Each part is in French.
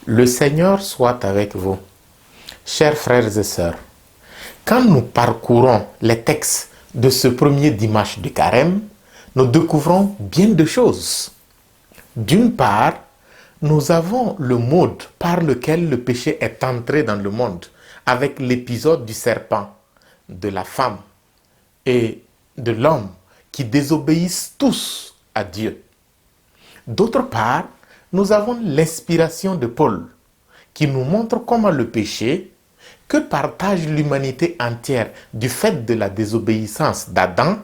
Le Seigneur soit avec vous. Chers frères et sœurs, quand nous parcourons les textes de ce premier dimanche de Carême, nous découvrons bien de choses. D'une part, nous avons le mode par lequel le péché est entré dans le monde, avec l'épisode du serpent, de la femme et de l'homme qui désobéissent tous à Dieu. D'autre part, nous avons l'inspiration de Paul qui nous montre comment le péché, que partage l'humanité entière du fait de la désobéissance d'Adam,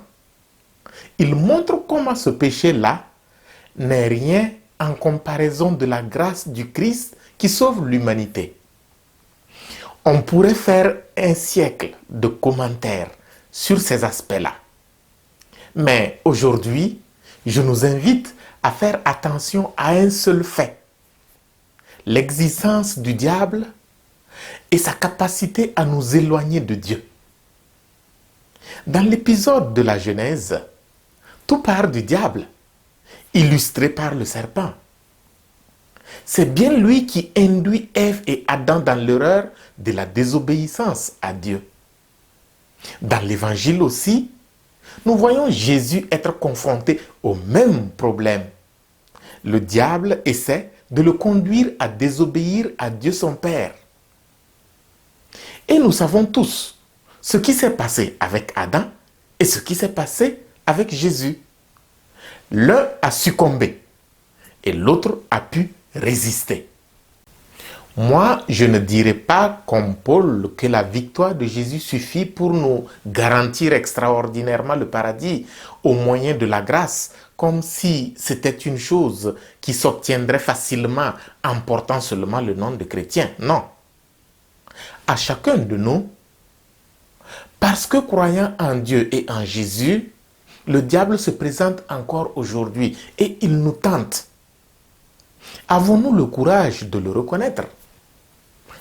il montre comment ce péché-là n'est rien en comparaison de la grâce du Christ qui sauve l'humanité. On pourrait faire un siècle de commentaires sur ces aspects-là. Mais aujourd'hui, je nous invite à faire attention à un seul fait: l'existence du diable et sa capacité à nous éloigner de Dieu. Dans l'épisode de la Genèse, tout part du diable, illustré par le serpent. C'est bien lui qui induit Ève et Adam dans l'erreur de la désobéissance à Dieu. Dans l'évangile aussi, nous voyons Jésus être confronté au même problème. Le diable essaie de le conduire à désobéir à Dieu son Père. Et nous savons tous ce qui s'est passé avec Adam et ce qui s'est passé avec Jésus. L'un a succombé et l'autre a pu résister. Moi, je ne dirais pas comme Paul que la victoire de Jésus suffit pour nous garantir extraordinairement le paradis au moyen de la grâce, comme si c'était une chose qui s'obtiendrait facilement en portant seulement le nom de chrétien. Non. À chacun de nous, parce que croyant en Dieu et en Jésus, le diable se présente encore aujourd'hui et il nous tente. Avons-nous le courage de le reconnaître?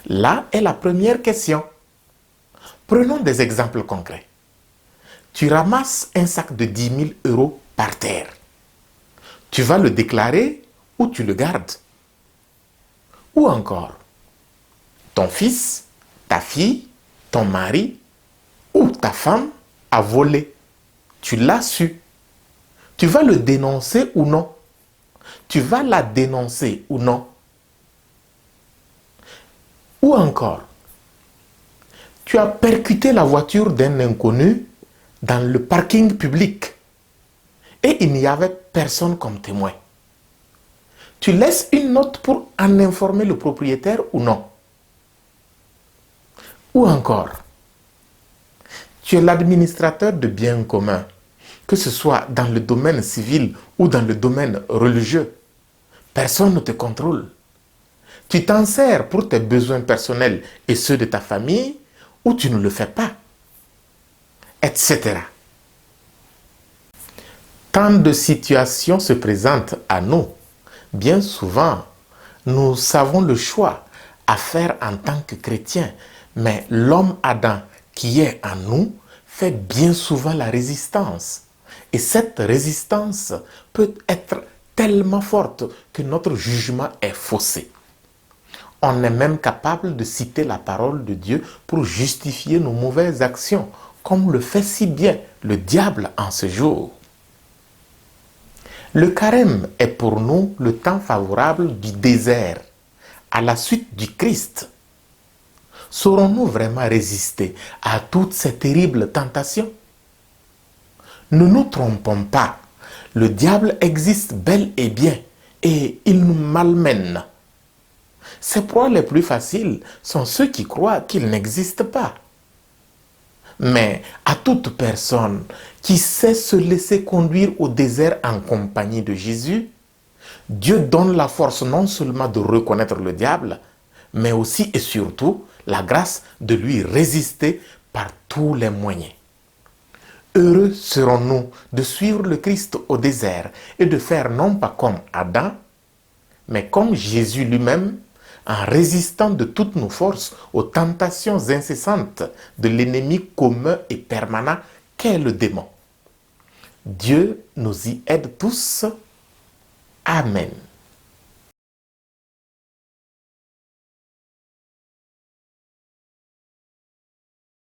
Là est la première question. Prenons des exemples concrets. Tu ramasses un sac de 10 000 euros par terre. Tu vas le déclarer ou tu le gardes? Ou encore, ton fils, ta fille, ton mari ou ta femme a volé. Tu l'as su. Tu vas le dénoncer ou non? Tu vas la dénoncer ou non? Ou encore, tu as percuté la voiture d'un inconnu dans le parking public et il n'y avait personne comme témoin. Tu laisses une note pour en informer le propriétaire ou non? Ou encore, tu es l'administrateur de biens communs, que ce soit dans le domaine civil ou dans le domaine religieux. Personne ne te contrôle. Tu t'en sers pour tes besoins personnels et ceux de ta famille ou tu ne le fais pas, etc. Tant de situations se présentent à nous. Bien souvent, nous savons le choix à faire en tant que chrétien, mais l'homme Adam qui est en nous fait bien souvent la résistance. Et cette résistance peut être tellement forte que notre jugement est faussé. On est même capable de citer la parole de Dieu pour justifier nos mauvaises actions, comme le fait si bien le diable en ce jour. Le carême est pour nous le temps favorable du désert, à la suite du Christ. Saurons-nous vraiment résister à toutes ces terribles tentations? Ne nous trompons pas, le diable existe bel et bien et il nous malmène. Ses proies les plus faciles sont ceux qui croient qu'il n'existe pas. Mais à toute personne qui sait se laisser conduire au désert en compagnie de Jésus, Dieu donne la force non seulement de reconnaître le diable, mais aussi et surtout la grâce de lui résister par tous les moyens. Heureux serons-nous de suivre le Christ au désert et de faire non pas comme Adam, mais comme Jésus lui-même, en résistant de toutes nos forces aux tentations incessantes de l'ennemi commun et permanent qu'est le démon. Dieu nous y aide tous. Amen.